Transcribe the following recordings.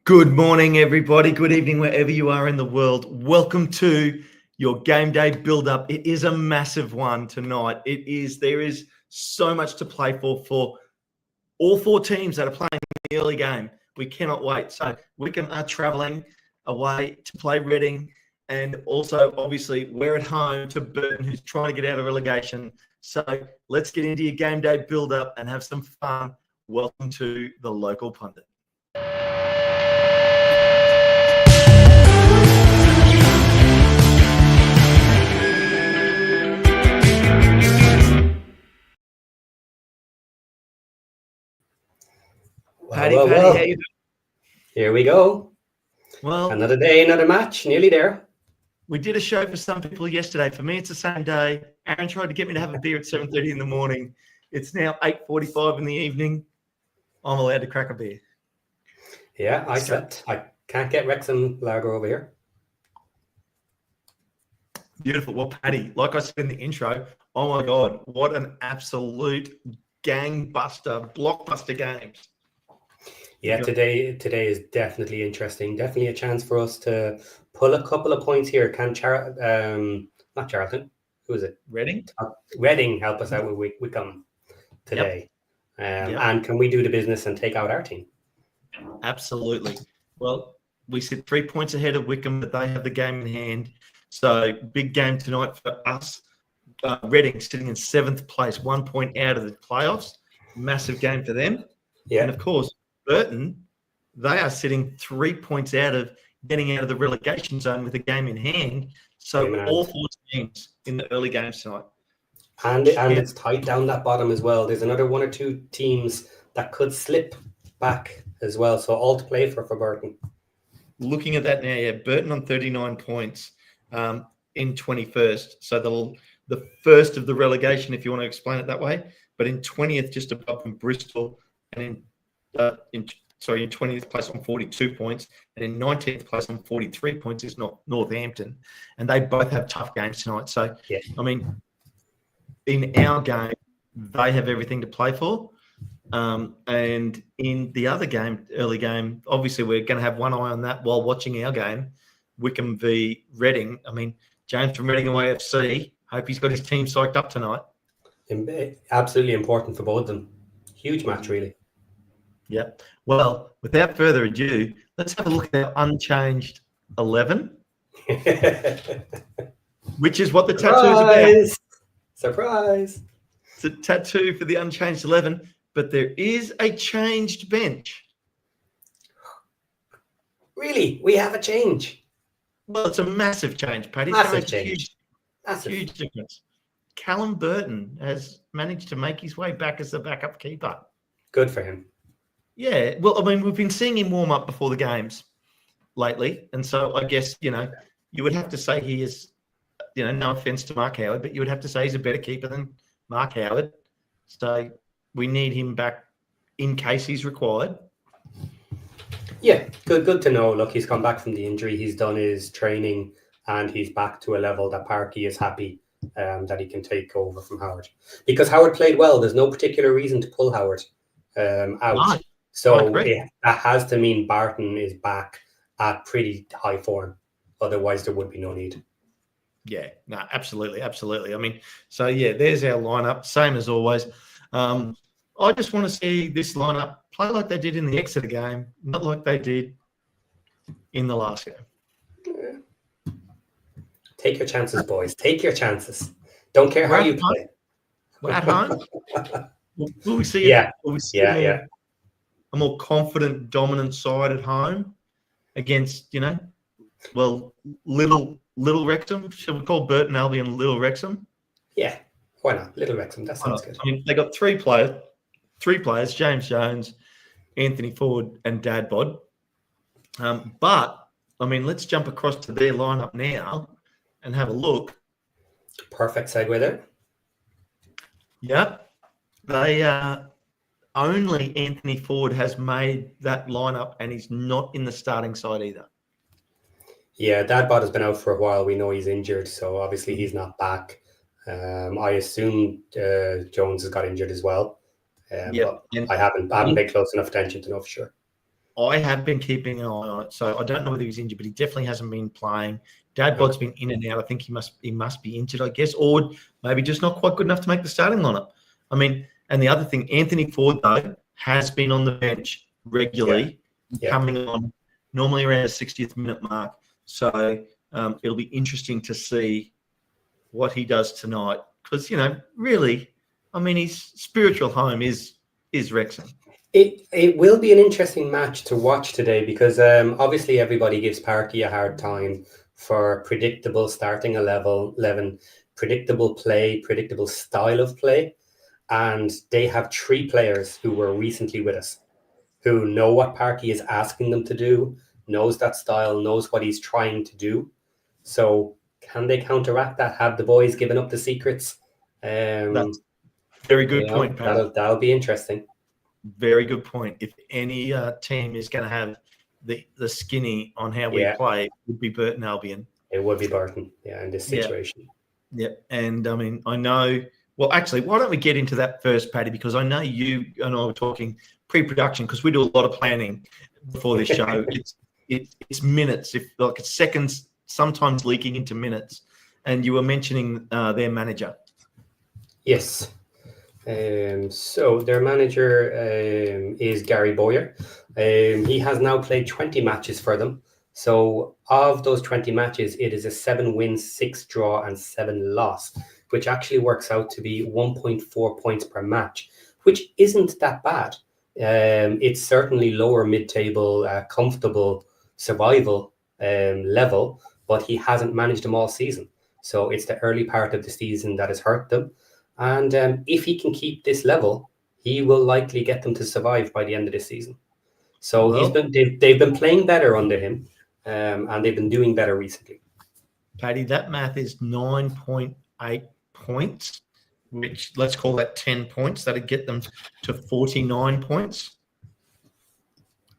Good morning, everybody. Good evening, wherever you are in the world. Welcome to your game day build-up. It is a massive one tonight. There is so much to play for all four teams that are playing the early game. We cannot wait. So Wickham are travelling away to play Reading, and also, obviously, we're at home to Burton, who's trying to get out of relegation. So let's get into your game day build-up and have some fun. Welcome to the local pundit. Paddy, how you doing? Here we go. Well, another day, another match, nearly there. We did a show for some people yesterday. For me, it's the same day. Aaron tried to get me to have a beer at 7:30 in the morning. It's now 8:45 in the evening. I'm allowed to crack a beer. Yeah, I slept. I can't get Wrexham lager over here. Beautiful. Well, Paddy, like I said in the intro, oh my God, what an absolute gangbuster, blockbuster games. Yeah, today is definitely interesting. Definitely a chance for us to pull a couple of points here. Can not Charlton, who is it? Reading. Reading help us out with Wickham today. Yep. And can we do the business and take out our team? Absolutely. Well, we sit 3 points ahead of Wickham, but they have the game in hand. So big game tonight for us. Reading sitting in 7th place, 1 point out of the playoffs. Massive game for them. Yeah. And of course, Burton, they are sitting 3 points out of getting out of the relegation zone with a game in hand. So all four teams in the early games tonight. And it's tight down that bottom as well. There's another one or two teams that could slip back as well. So all to play for Burton. Looking at that now, yeah, Burton on 39 points in 21st. So the first of the relegation, if you want to explain it that way. But in 20th, just above from Bristol, and in 20th place on 42 points, and in 19th place on 43 points is not Northampton, and they both have tough games tonight. So, yeah. I mean, in our game, they have everything to play for, and in the other game, early game, obviously we're going to have one eye on that while watching our game, Wickham v Reading. I mean, James from Reading Away FC, hope he's got his team psyched up tonight. Absolutely important for both of them. Huge match, really. Yeah. Well, without further ado, let's have a look at our unchanged 11, which is what the tattoo is about. Surprise! It's a tattoo for the unchanged 11, but there is a changed bench. Really? We have a change? Well, it's a massive change, Paddy. Massive change. Huge difference. Callum Burton has managed to make his way back as the backup keeper. Good for him. Yeah, well, I mean, we've been seeing him warm up before the games lately. And so I guess, you would have to say he is, no offense to Mark Howard, but you would have to say he's a better keeper than Mark Howard. So we need him back in case he's required. Yeah, good to know. Look, he's come back from the injury. He's done his training and he's back to a level that Parky is happy that he can take over from Howard. Because Howard played well. There's no particular reason to pull Howard out. No. So that has to mean Burton is back at pretty high form. Otherwise, there would be no need. Yeah, no, absolutely. I mean, so yeah, there's our lineup, same as always. I just want to see this lineup play like they did in the Exeter game, not like they did in the last game. Take your chances, boys. Take your chances. Don't care how you play. We're at home. Will we see? Yeah. A more confident, dominant side at home against, little Wrexham. Should we call Burton Albion Little Wrexham? Yeah, why not? Little Wrexham. That sounds good. I mean, they got three players: James Jones, Anthony Ford, and Dad Bod. But I mean, let's jump across to their lineup now and have a look. Perfect segue there. Yeah, they only Anthony Ford has made that lineup, and he's not in the starting side either. Yeah, Dadbot has been out for a while. We know he's injured, so obviously he's not back. I assume Jones has got injured as well. I haven't paid close enough attention to know for sure. I have been keeping an eye on it, so I don't know whether he's injured, but he definitely hasn't been playing. Dadbod's been in and out. I think he must be injured, I guess, or maybe just not quite good enough to make the starting lineup. I mean, and the other thing, Anthony Ford though has been on the bench regularly, coming on normally around the 60th minute mark. So it'll be interesting to see what he does tonight, because really, I mean, his spiritual home is Wrexham. It will be an interesting match to watch today, because obviously everybody gives Parky a hard time for predictable starting 11, predictable play, predictable style of play. And they have 3 players who were recently with us, who know what Parky is asking them to do, knows that style, knows what he's trying to do. So can they counteract that? Have the boys given up the secrets? That's a very good point, Pat. That'll be interesting. Very good point. If any team is going to have the skinny on how we play, it would be Burton Albion. It would be Burton, in this situation. Yeah. And I mean, I know. Well, actually, why don't we get into that first, Paddy? Because I know you and I were talking pre-production, because we do a lot of planning before this show. It's minutes, if like it's seconds, sometimes leaking into minutes. And you were mentioning their manager. Yes. So their manager is Gary Bowyer. He has now played 20 matches for them. So of those 20 matches, it is a 7 wins, 6 draw, and 7 loss, which actually works out to be 1.4 points per match, which isn't that bad. It's certainly lower mid-table, comfortable survival level, but he hasn't managed them all season. So it's the early part of the season that has hurt them. And if he can keep this level, he will likely get them to survive by the end of this season. So they've been playing better under him, and they've been doing better recently. Paddy, that math is 9.8 points, which let's call that 10 points. That'd get them to 49 points.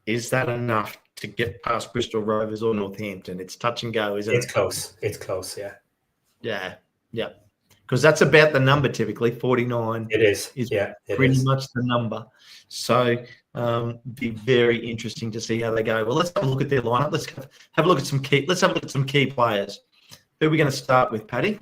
Is that enough to get past Bristol Rovers or Northampton? It's touch and go, isn't it? It's close. It's close, yeah. Yeah. Because that's about the number typically, 49. It is. Pretty much the number. So be very interesting to see how they go. Well, let's have a look at their lineup. Let's have a look at some key players. Who are we going to start with, Paddy?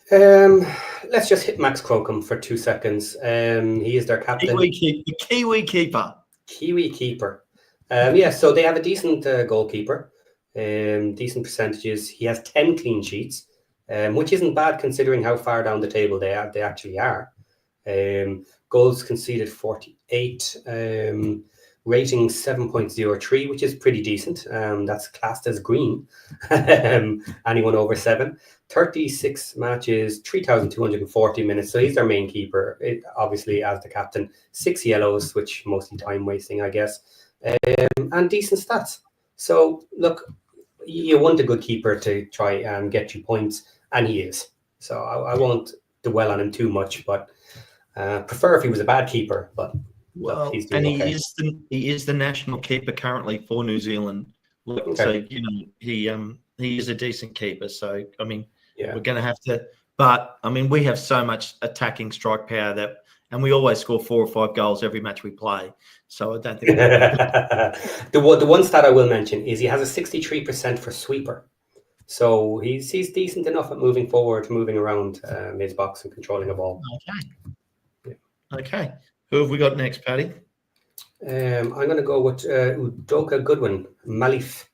Let's just hit Max Crocombe for 2 seconds. He is their captain. Kiwi keeper. Kiwi keeper. So they have a decent goalkeeper. Decent percentages. He has 10 clean sheets. Which isn't bad considering how far down the table they actually are. Goals conceded 48, rating 7.03, which is pretty decent. That's classed as green. Anyone over 7. 36 matches, 3,240 minutes. So he's their main keeper, obviously as the captain. 6 yellows, which mostly time wasting, I guess. And decent stats. So look, you want a good keeper to try and get you points, and he is. So I won't dwell on him too much, but prefer if he was a bad keeper. But he's doing okay. He is the national keeper currently for New Zealand. So he is a decent keeper. So I mean, we're going to have to. But I mean, we have so much attacking strike power and we always score 4 or 5 goals every match we play. So I don't think the one stat I will mention is he has a 63% for sweeper. So he's decent enough at moving forward, moving around his box and controlling a ball. Okay. Who have we got next, Paddy? I'm going to go with Udoka Goodwin, Malif.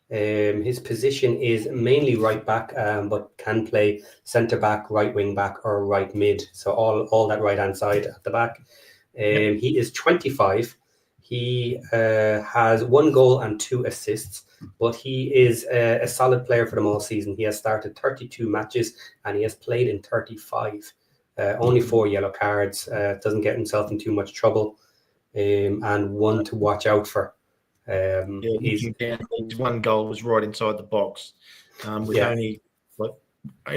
His position is mainly right back, but can play centre back, right wing back, or right mid. So all that right hand side at the back. He is 25. He has 1 goal and 2 assists, but he is a solid player for them all season. He has started 32 matches and he has played in 35. Only 4 yellow cards. Doesn't get himself in too much trouble, and one to watch out for. His 1 goal was right inside the box, with only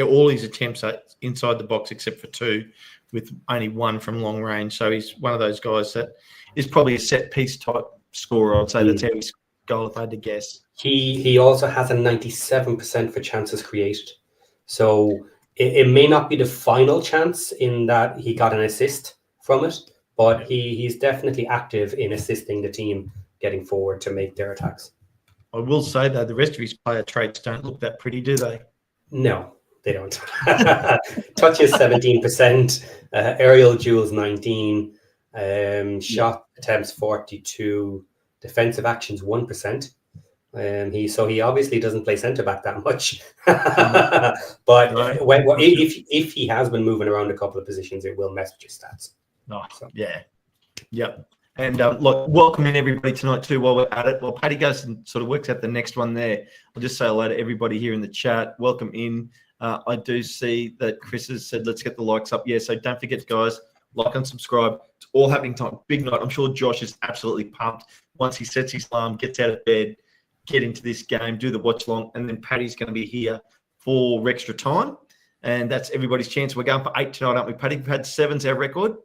all his attempts are inside the box except for 2, with only 1 from long range. So he's one of those guys that is probably a set piece type scorer. I'd say that's how he's goal if I had to guess. He also has a 97% for chances created. So it may not be the final chance in that he got an assist from it, but he's definitely active in assisting the team getting forward to make their attacks. I will say, though, the rest of his player traits don't look that pretty, do they? No, they don't. Touches 17%, aerial duels 19, shot attempts 42, defensive actions 1%. He obviously doesn't play centre back that much, but if he has been moving around a couple of positions, it will mess with your stats. Yep. And look, welcoming everybody tonight too while we're at it. While Paddy goes and sort of works out the next one there, I'll just say hello to everybody here in the chat. Welcome in. I do see that Chris has said, let's get the likes up. Yeah, so don't forget, guys, like and subscribe. It's all happening tonight. Big night. I'm sure Josh is absolutely pumped once he sets his alarm, gets out of bed, get into this game, do the watch long, and then Paddy's going to be here for extra time. And that's everybody's chance. We're going for 8 tonight, aren't we, Paddy? We've had 7's our record.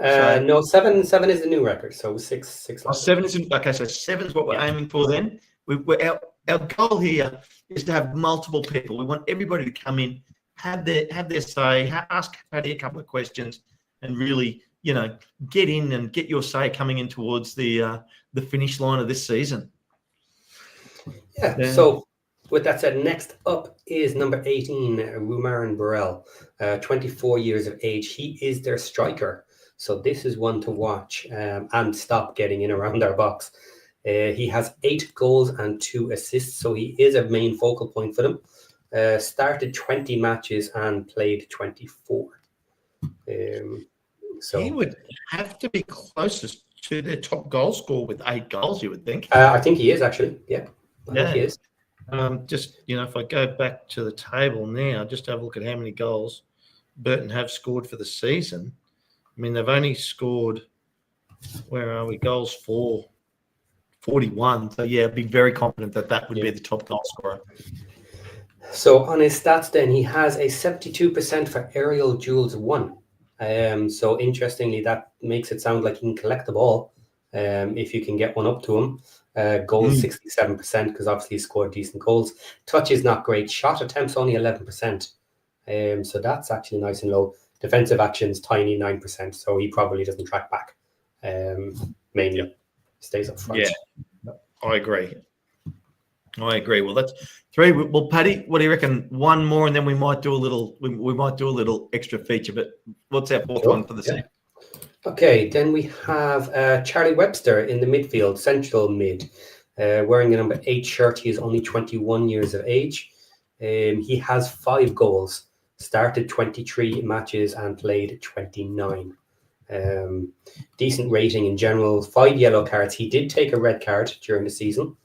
No, seven is the new record. So six. Oh, 7 is okay. So 7 is what we're aiming for. Then our goal here is to have multiple people. We want everybody to come in, have their say, ask Paddy a couple of questions, and really, get in and get your say coming in towards the finish line of this season. Yeah. So with that said, next up is number 18, Rumaran Burrell, 24 years of age. He is their striker. So this is one to watch and stop getting in around our box. He has 8 goals and 2 assists, so he is a main focal point for them. Started 20 matches and played 24. So he would have to be closest to their top goal scorer with 8 goals, you would think. I think he is, actually. Yeah, I think he is. Just, if I go back to the table now, just have a look at how many goals Burton have scored for the season. I mean, they've only scored, where are we, goals for 41. So, yeah, I'd be very confident that would be the top goal scorer. So, on his stats then, he has a 72% for aerial duels won. So, interestingly, that makes it sound like he can collect the ball if you can get one up to him. Goals 67%, because obviously he scored decent goals. Touch is not great. Shot attempts only 11%. So, that's actually nice and low. Defensive actions, tiny 9%, so he probably doesn't track back. Mainly stays up front. Yeah, I agree. Well, that's 3. Well, Paddy, what do you reckon? One more, and then we might do a little. We might do a little extra feature. But what's our 4th one for the season? Okay, then we have Charlie Webster in the midfield, central mid, wearing a number 8 shirt. He is only 21 years of age. He has 5 goals. Started 23 matches and played 29. Decent rating in general. 5 yellow cards. He did take a red card during the season.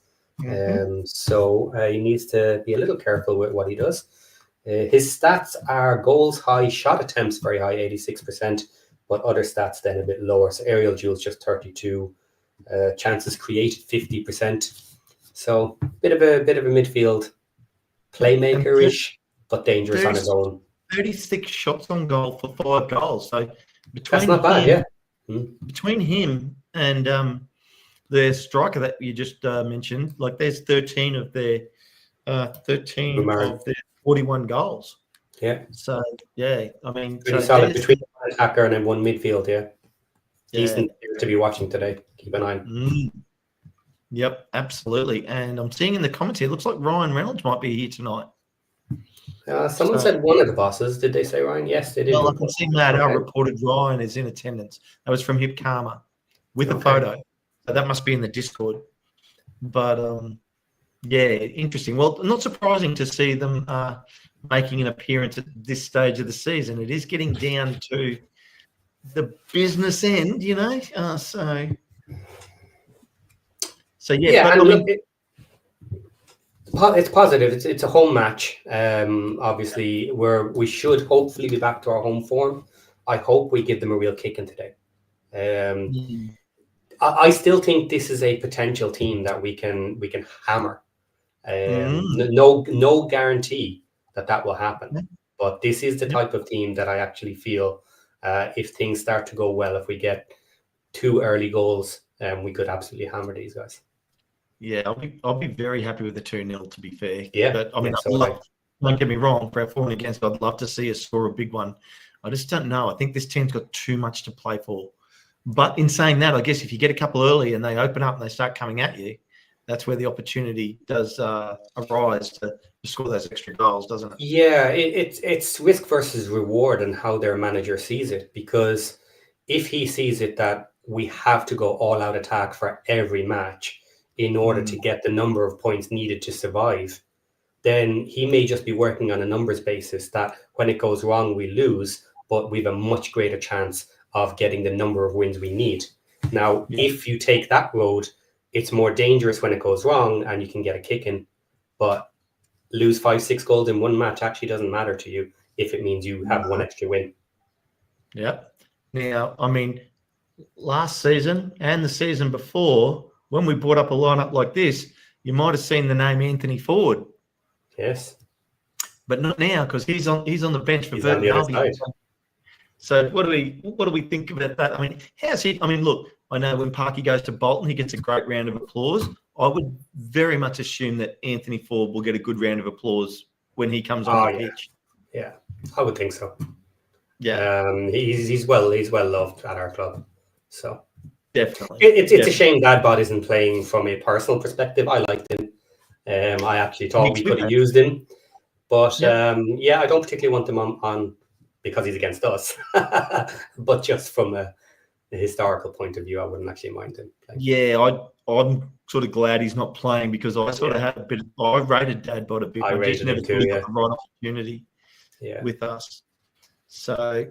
So he needs to be a little careful with what he does. His stats are goals high, shot attempts very high, 86%, but other stats then a bit lower. So aerial duels just 32, chances created 50%. So bit of a midfield playmaker-ish, but dangerous on his own. 36 shots on goal for 5 goals. So that's not bad, between him and the striker that you just mentioned, like there's 13 of their 41 goals. Yeah. So I mean, pretty solid between one attacker and then one midfield. Yeah. Decent to be watching today. Keep an eye on. Yep, absolutely. And I'm seeing in the comments here, it looks like Ryan Reynolds might be here tonight. Someone said one of the bosses. Did they say Ryan? Yes, they did. Well, I can see Matt reported Ryan is in attendance. That was from Hip Karma with a photo. So that must be in the Discord. But, interesting. Well, not surprising to see them making an appearance at this stage of the season. It is getting down to the business end, it's positive. It's a home match. Obviously, we should hopefully be back to our home form. I hope we give them a real kick in today. I still think this is a potential team that we can hammer. No guarantee that will happen. But this is the type of team that I actually feel if things start to go well, if we get 2 early goals, we could absolutely hammer these guys. Yeah, I'll be very happy with the 2-0, to be fair. Yeah. But I mean, don't get me wrong, for our for and against, I'd love to see us score a big one. I just don't know. I think this team's got too much to play for. But in saying that, I guess if you get a couple early and they open up and they start coming at you, that's where the opportunity does arise to score those extra goals, doesn't it? Yeah, it's risk versus reward and how their manager sees it. Because if he sees it that we have to go all out attack for every match in order to get the number of points needed to survive, then he may just be working on a numbers basis that when it goes wrong, we lose, but we have a much greater chance of getting the number of wins we need. Now, if you take that road, it's more dangerous when it goes wrong and you can get a kick in, but lose 5-6 goals in one match actually doesn't matter to you if it means you have one extra win. Yeah. Now, I mean, last season and the season before, when we brought up a lineup like this, you might have seen the name Anthony Ford. Yes. But not now, because he's on the bench for He's on Burton the other Albion. side. So what do we think about that? I mean, how's he? I mean, look, I know when Parky goes to Bolton, he gets a great round of applause. I would very much assume that Anthony Ford will get a good round of applause when he comes on the pitch. Yeah, I would think so. Yeah, he's well loved at our club. So definitely, it's a shame Dadbot isn't playing from a personal perspective. I liked him. I actually thought we could have used him, but I don't particularly want him on because he's against us, but just from a historical point of view, I wouldn't actually mind him playing. Yeah, I'm sort of glad he's not playing because I sort of had a bit. I rated Dadbot a bit. I just rated never him too. really got the right opportunity with us. So,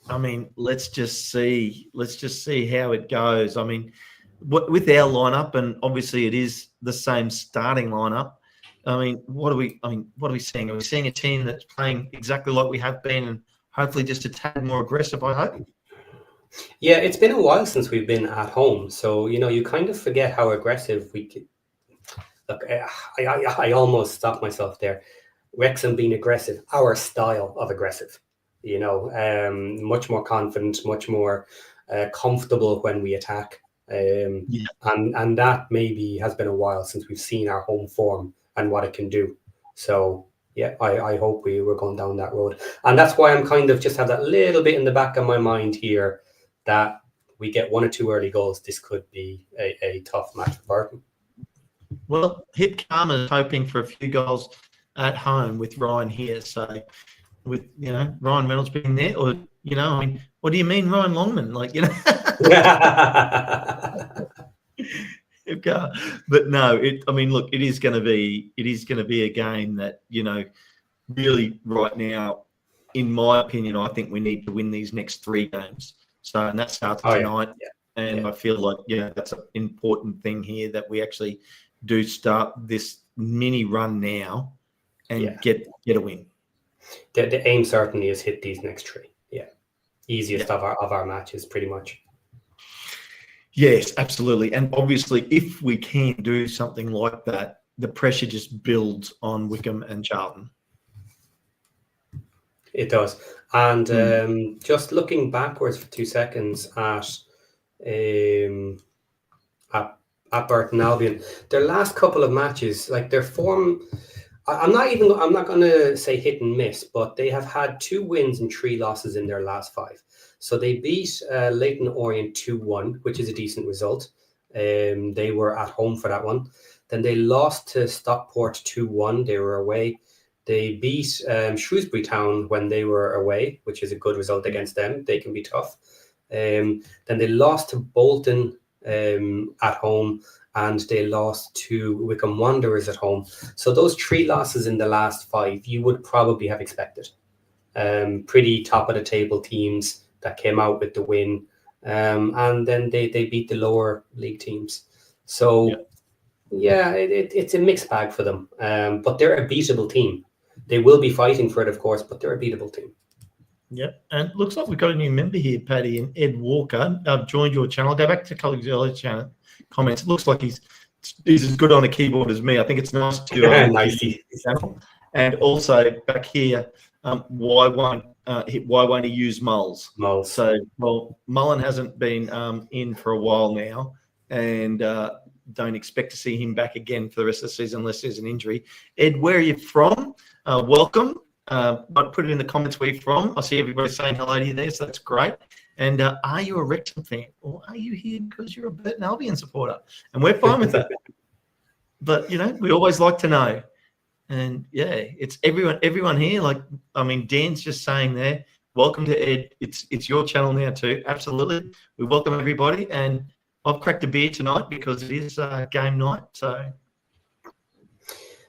I mean, let's just see how it goes. I mean, with our lineup, and obviously it is the same starting lineup. I mean, what are we seeing? Are we seeing a team that's playing exactly like we have been, and hopefully just a tad more aggressive? I hope. Yeah, it's been a while since we've been at home, so you kind of forget how aggressive we could. Look, I almost stopped myself there. Wrexham being aggressive, our style of aggressive. Much more confident, much more comfortable when we attack. And that maybe has been a while since we've seen our home form and what it can do. So yeah, I hope we're going down that road. And that's why I'm kind of just have that little bit in the back of my mind here that we get 1 or 2 early goals. This could be a tough match for Burton. Well, Hip Karma's hoping for a few goals at home with Ryan here. So with Ryan Reynolds being there, or I mean, what do you mean Ryan Longman? But no, I mean, look, it is going to be a game that really right now, in my opinion, I think we need to win these next 3 games. So, and that starts tonight, and I feel like that's an important thing here that we actually do start this mini run now and get a win. The aim certainly is hit these next 3. Yeah, easiest of our matches, pretty much. Yes, absolutely. And obviously, if we can do something like that, the pressure just builds on Wickham and Charlton. It does. And just looking backwards for 2 seconds at Burton Albion, their last couple of matches, like their form, I'm not going to say hit and miss, but they have had 2 wins and 3 losses in their last 5. So they beat Leyton Orient 2-1, which is a decent result. They were at home for that one. Then they lost to Stockport 2-1. They were away. They beat Shrewsbury Town when they were away, which is a good result against them. They can be tough. Then they lost to Bolton at home, and they lost to Wickham Wanderers at home. So those 3 losses in the last 5, you would probably have expected. Pretty top of the table teams that came out with the win. And then they beat the lower league teams. So it's a mixed bag for them. But they're a beatable team. They will be fighting for it, of course, but they're a beatable team. Yep. And it looks like we've got a new member here, Paddy, and Ed Walker. I've joined your channel. I'll go back to colleagues' earlier channel comments. It looks like he's as good on a keyboard as me. I think it's nice to nice. Channel. And also back here, why won't he use Mulls? So, well, Mullen hasn't been in for a while now, and don't expect to see him back again for the rest of the season unless there's an injury. Ed, where are you from? Welcome. I'll put it in the comments where you're from. I see everybody saying hello to you there, so that's great. And are you a Wrexham fan, or are you here because you're a Burton Albion supporter? And we're fine with that. But, you know, we always like to know. And, yeah, it's everyone here. Like, I mean, Dan's just saying there, welcome to Ed. It's your channel now too. Absolutely. We welcome everybody. And I've cracked a beer tonight because it is game night. So,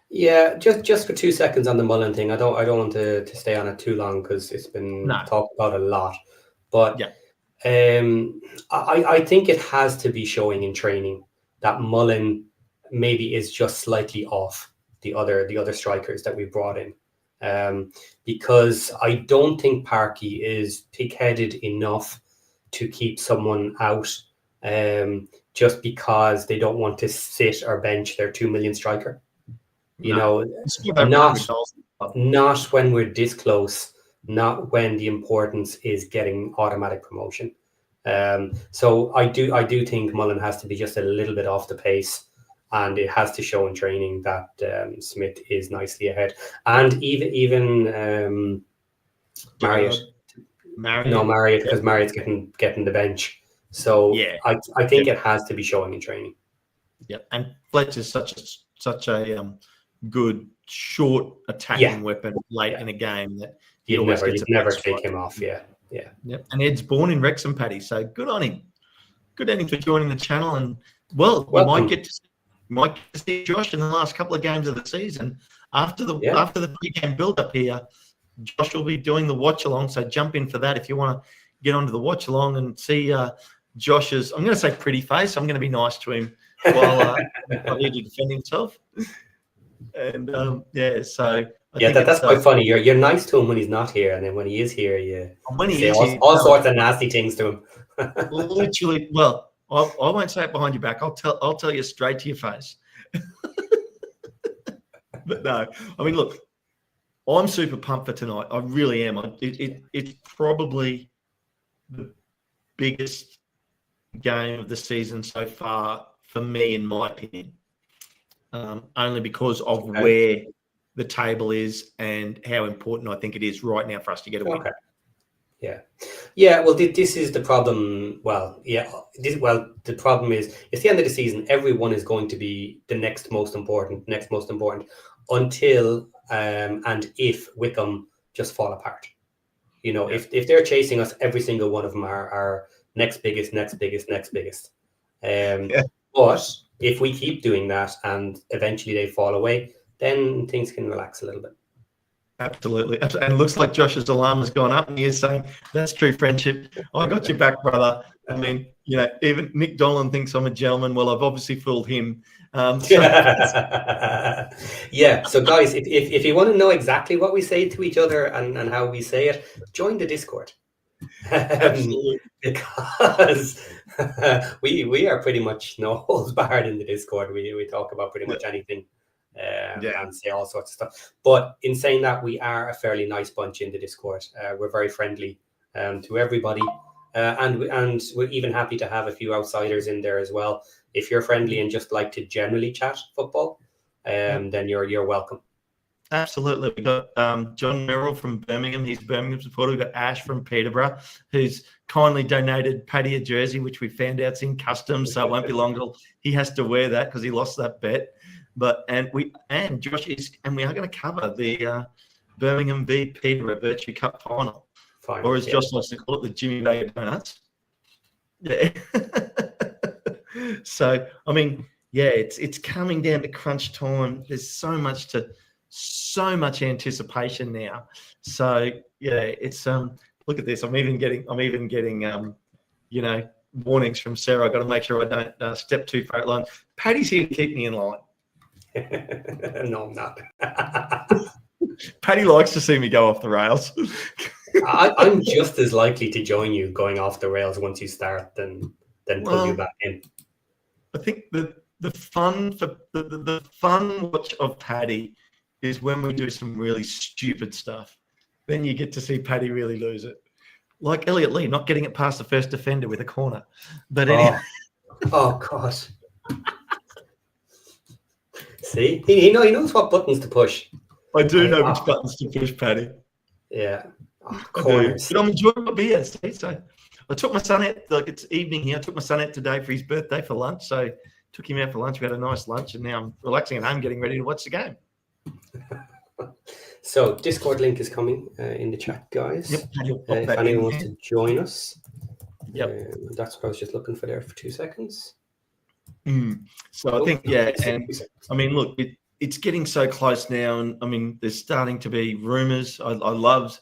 yeah, just for 2 seconds on the Mullen thing. I don't want to stay on it too long because it's been talked about a lot. But yeah. I think it has to be showing in training that Mullen maybe is just slightly off the other strikers that we brought in, because I don't think Parky is pig-headed enough to keep someone out just because they don't want to sit or bench their 2 million striker. You know, not when we're this close, not when the importance is getting automatic promotion. So I do think Mullen has to be just a little bit off the pace. And it has to show in training that Smith is nicely ahead, and even Marriott. No, Marriott, because Marriott's getting the bench. So yeah, I think it has to be showing in training. Yeah, and Fletcher's such a good short attacking weapon late in a game that you never take him off. Yeah. Yep. And Ed's born in Wrexham, Paddy. So good on him. Good on him for joining the channel, and you might get to see Josh in the last couple of games of the season. After the pre-game build-up here, Josh will be doing the watch-along, so jump in for that if you want to get onto the watch-along and see Josh's, I'm going to say pretty face. I'm going to be nice to him while he to defend himself. And, so... that's quite funny. You're nice to him when he's not here, and then when he is here, you say all sorts of nasty things to him. Literally, well... I won't say it behind your back. I'll tell you straight to your face. But no, I mean, look, I'm super pumped for tonight. I really am. It's probably the biggest game of the season so far for me, in my opinion, only because of where the table is and how important I think it is right now for us to get a win. Yeah. Well, this is the problem. The problem is it's the end of the season. Everyone is going to be the next most important, until and if Wickham just fall apart. You know, if they're chasing us, every single one of them are next biggest. But if we keep doing that and eventually they fall away, then things can relax a little bit. Absolutely. And it looks like Josh's alarm has gone up and he is saying, that's true friendship. I got your back, brother. I mean, you know, even Nick Dolan thinks I'm a gentleman. Well, I've obviously fooled him. So guys, if you want to know exactly what we say to each other and how we say it, join the Discord. Because we are pretty much no holds barred in the Discord. We talk about pretty much anything. And say all sorts of stuff. But in saying that, we are a fairly nice bunch in the Discord. We're very friendly to everybody, and we're even happy to have a few outsiders in there as well. If you're friendly and just like to generally chat football, then you're welcome. Absolutely. We got John Merrill from Birmingham. He's a Birmingham supporter. We've got Ash from Peterborough, who's kindly donated Paddy a jersey, which we found out's in customs, so it won't be long till he has to wear that because he lost that bet. But Josh is, and we are going to cover the Birmingham v Peterborough Virtue Cup final, or as Josh likes to call it, the Jimmy Bay Donuts. Yeah. So I mean, it's coming down to crunch time. There's so much anticipation now. So it's look at this. I'm even getting warnings from Sarah. I've got to make sure I don't step too far out line. Paddy's here to keep me in line. No, I'm not. Paddy likes to see me go off the rails. I'm just as likely to join you going off the rails once you start than pull you back in. I think the fun watch of Paddy is when we do some really stupid stuff. Then you get to see Paddy really lose it. Like Elliot Lee not getting it past the first defender with a corner. But anyway. Oh God. See, he knows what buttons to push. I do know which buttons to push, Paddy. Yeah. Corners. But I'm enjoying my beer. So I took my son out, like it's evening here. I took my son out today for his birthday for lunch. So took him out for lunch. We had a nice lunch, and now I'm relaxing at home, getting ready to watch the game. So Discord link is coming in the chat, guys. Yep. If anyone wants to join us. Yep. That's what I was just looking for there for 2 seconds. So I think, and I mean, look, it's getting so close now, and I mean, there's starting to be rumours. I loved,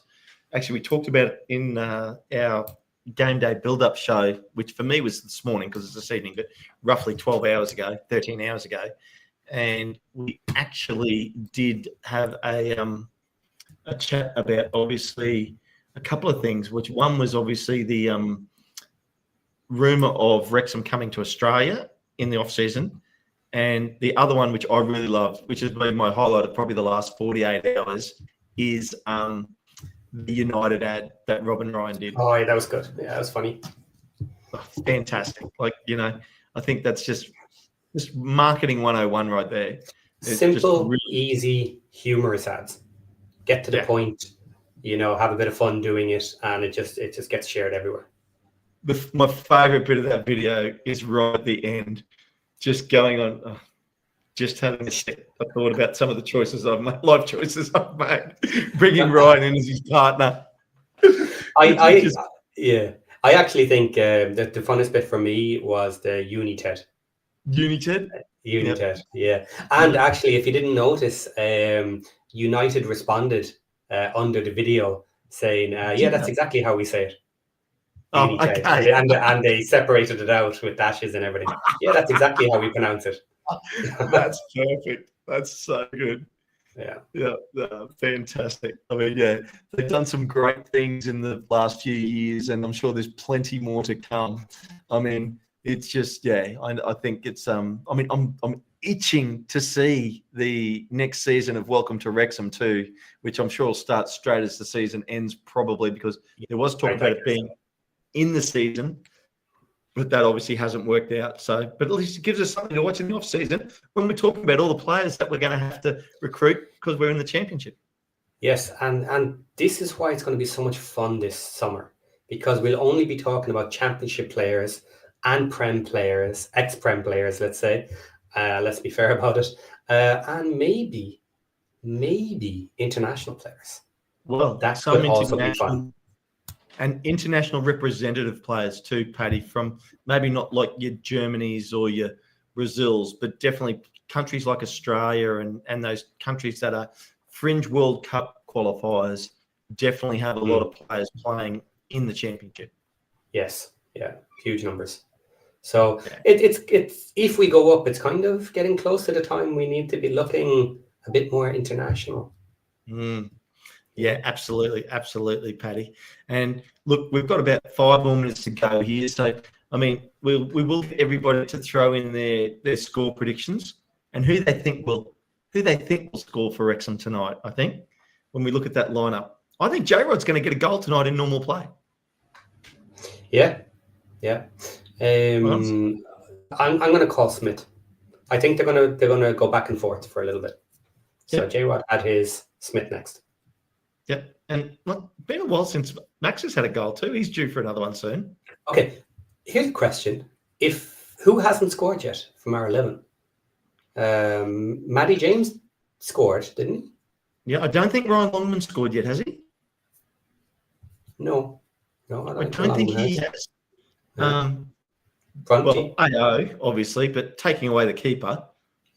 actually, we talked about it in our game day build-up show, which for me was this morning because it's this evening, but roughly 12 hours ago, 13 hours ago, and we actually did have a chat about obviously a couple of things. Which one was obviously the rumour of Wrexham coming to Australia in the off season, and the other one, which I really loved, which has been my highlight of probably the last 48 hours, is the United ad that Robin Ryan did. Oh, yeah, that was good. Yeah, that was funny. Oh, fantastic. Like, I think that's just marketing 101 right there. It's simple, really easy, humorous ads. Get to the point, have a bit of fun doing it, and it just gets shared everywhere. My favourite bit of that video is right at the end, just going on, just having a thought about some of the choices I've made, life choices I've made, bringing Ryan in as his partner. I actually think that the funnest bit for me was the United. United, yeah. And actually, if you didn't notice, United responded under the video saying, that's exactly how we say it. Oh, okay. And they separated it out with dashes and everything. Yeah, that's exactly how we pronounce it. That's perfect. That's so good. Yeah, fantastic. I mean, they've done some great things in the last few years, and I'm sure there's plenty more to come. I mean, it's just, I think it's, I'm itching to see the next season of Welcome to Wrexham too, which I'm sure will start straight as the season ends, probably, because there was talk about it being in the season, but that obviously hasn't worked out. So, but at least it gives us something to watch in the off season when we're talking about all the players that we're going to have to recruit because we're in the championship. Yes, and this is why it's going to be so much fun this summer, because we'll only be talking about championship players and Prem players, ex-Prem players, let's say. Let's be fair about it, and maybe international players. Well, that could also be fun. And international representative players too, Paddy, from maybe not like your Germanys or your Brazils, but definitely countries like Australia and those countries that are fringe World Cup qualifiers definitely have a lot of players playing in the championship. Yes, huge numbers. So it's if we go up, it's kind of getting close to the time we need to be looking a bit more international. Yeah, absolutely, Paddy. And look, we've got about 5 more minutes to go here. So, I mean, we will get everybody to throw in their score predictions and who they think will score for Wrexham tonight. I think when we look at that lineup, I think J-Rod's going to get a goal tonight in normal play. Yeah. I'm going to call Smith. I think they're going to go back and forth for a little bit. So J-Rod had his, Smith next. Yep. And been a while since Max has had a goal too. He's due for another one soon. Okay. Here's a question. Who hasn't scored yet from our 11? Matty James scored, didn't he? Yeah, I don't think Ryan Longman scored yet, has he? No, I don't think he has. Brunty. Well, AO, obviously, but taking away the keeper.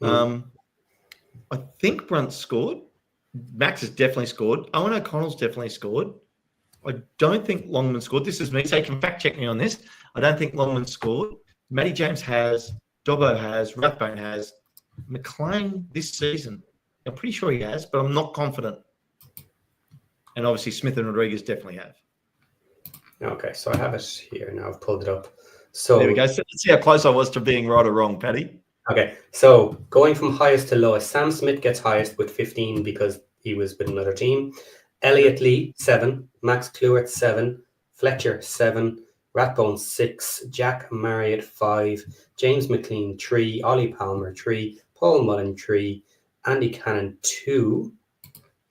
I think Brunt scored. Max has definitely scored. Owen O'Connell's definitely scored. I don't think Longman scored. This is me, so you can fact check me on this. I don't think Longman scored. Matty James has. Dobbo has. Rathbone has. McLean this season. I'm pretty sure he has, but I'm not confident. And obviously Smith and Rodriguez definitely have. Okay, so I have it here now. I've pulled it up. So there we go. So let's see how close I was to being right or wrong, Paddy. Okay, so going from highest to lowest, Sam Smith gets highest with 15 because he was with another team. Elliot Lee, 7. Max Clewett, 7. Fletcher, 7. Rathbone, 6. Jack Marriott, 5. James McLean, 3. Ollie Palmer, 3. Paul Mullen, 3. Andy Cannon, 2.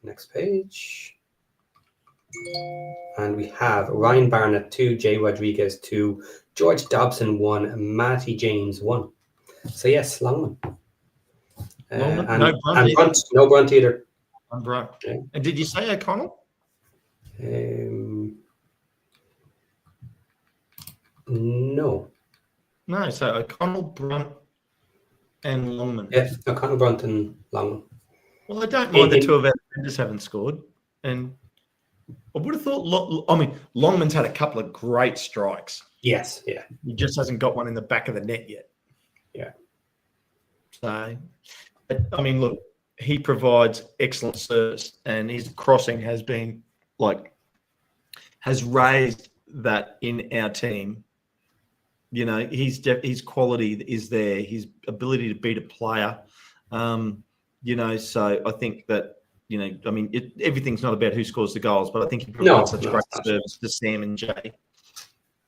Next page. And we have Ryan Barnett 2, Jay Rodriguez 2, George Dobson 1, Matty James 1. So yes, long one. No And Brunt either. Brunt, no Brunt either. Brunt. Yeah. And did you say O'Connell? No. No, so O'Connell, Brunt, and Longman. Yeah, O'Connell, Brunt, and Longman. Well, I don't mind the two of our defenders haven't scored. And I would have thought, Longman's had a couple of great strikes. Yes, yeah. He just hasn't got one in the back of the net yet. Yeah. So, look, he provides excellent service, and his crossing has been has raised that in our team. You know, his quality is there, his ability to beat a player. You know, so I think that, you know, everything's not about who scores the goals, but I think he provides such great service to Sam and Jay.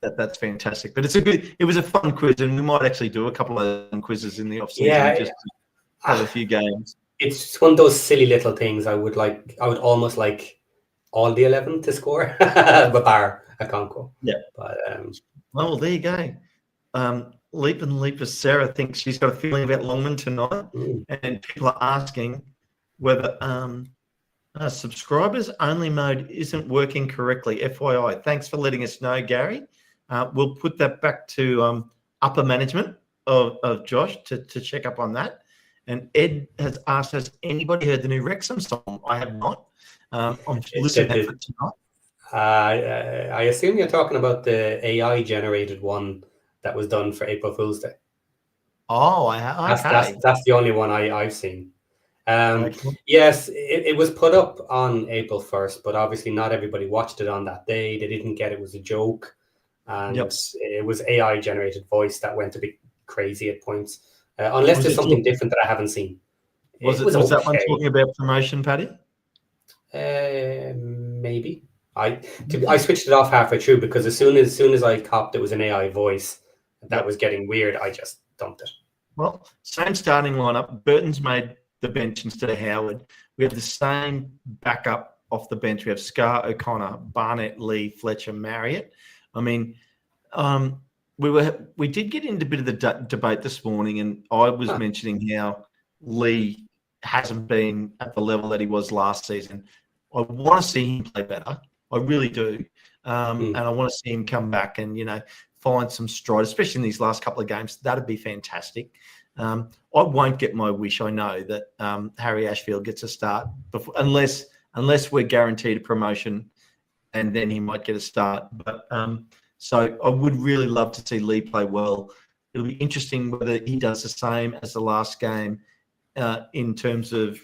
That's fantastic. But it was a fun quiz, and we might actually do a couple of quizzes in the off season just to have a few games. It's one of those silly little things. I would almost like all the 11 to score, but bar a Conco. Yeah. But well, there you go. Leaper Sarah thinks she's got a feeling about Longman tonight, and people are asking whether subscribers only mode isn't working correctly. FYI, thanks for letting us know, Gary. We'll put that back to upper management of Josh to check up on that. And Ed has asked, has anybody heard the new Wrexham song? I have not. I'm listening to it tonight. I assume you're talking about the AI generated one that was done for April Fool's Day. Oh, okay. That's the only one I've seen. Yes, it was put up on April 1st, but obviously not everybody watched it on that day. They didn't get it was a joke, and it was AI generated voice that went a bit crazy at points. Unless there's something different that I haven't seen. Was that one talking about promotion, Paddy? Maybe. I switched it off halfway through because as soon as I copped it was an AI voice that was getting weird, I just dumped it. Well, same starting lineup. Burton's made the bench instead of Howard. We have the same backup off the bench. We have Scar, O'Connor, Barnett, Lee, Fletcher, Marriott. I mean, we did get into a bit of the debate this morning, and I was mentioning how Lee hasn't been at the level that he was last season. I want to see him play better. I really do. And I want to see him come back and, you know, find some stride, especially in these last couple of games. That'd be fantastic. I won't get my wish. I know that Harry Ashfield gets a start before, unless we're guaranteed a promotion, and then he might get a start. But so I would really love to see Lee play well. It'll be interesting whether he does the same as the last game in terms of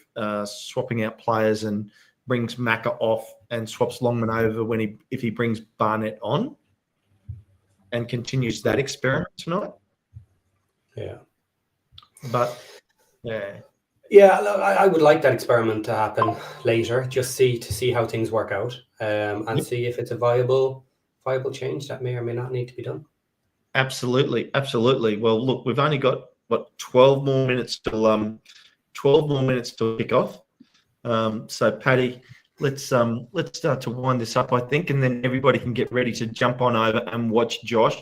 swapping out players and brings Macca off and swaps Longman over if he brings Barnett on and continues that experiment tonight. Yeah. But yeah. Yeah, I would like that experiment to happen later, just to see how things work out, and see if it's a viable change that may or may not need to be done. Absolutely. Well, look, we've only got 12 more minutes till kick off. So Paddy, let's start to wind this up, I think, and then everybody can get ready to jump on over and watch Josh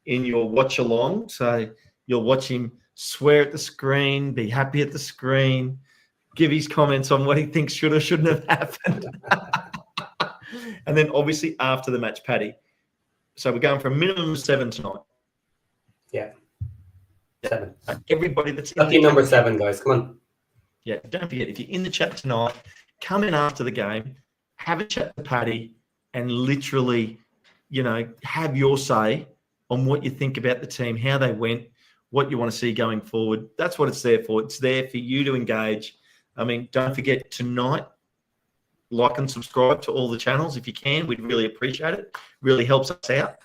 in your watch along. So you'll watch him swear at the screen, be happy at the screen, give his comments on what he thinks should or shouldn't have happened. And then obviously after the match, Paddy. So we're going for a minimum of 7 tonight. Yeah. 7. Everybody that's lucky number 7, guys. Come on. Yeah, don't forget, if you're in the chat tonight, come in after the game, have a chat to Paddy, and literally, you know, have your say on what you think about the team, how they went, what you want to see going forward. That's what it's there for. It's there for you to engage. I mean, don't forget tonight, like and subscribe to all the channels if you can. We'd really appreciate it. Really helps us out.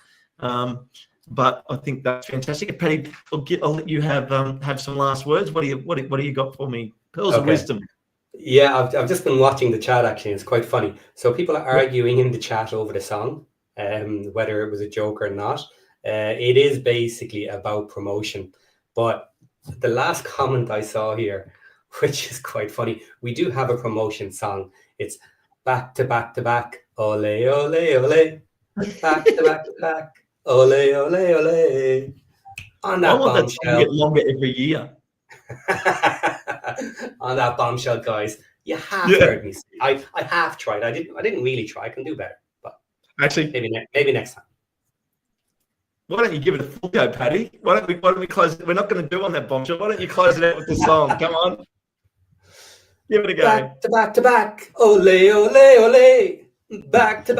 But I think that's fantastic. Paddy, I'll let you have some last words. What do you got for me? Pearls of wisdom. Yeah, I've just been watching the chat, actually. It's quite funny. So people are arguing in the chat over the song, whether it was a joke or not. It is basically about promotion. But the last comment I saw here, which is quite funny, we do have a promotion song. It's back to back to back, Ole, ole, ole. Back to back to back. Ole, ole, ole. On I that want that song to bombshell. get longer every year. On that bombshell, guys. You half Yeah. heard me. I half tried. I didn't really try. I can do better, but Actually, maybe next time. why don't you give it a full go, Paddy? Why don't we close it? We're not going to do on that bombshell. Why don't you close it out with the song? Come on. Give it a go. Back to back to back. Ole, ole, ole. Back to back.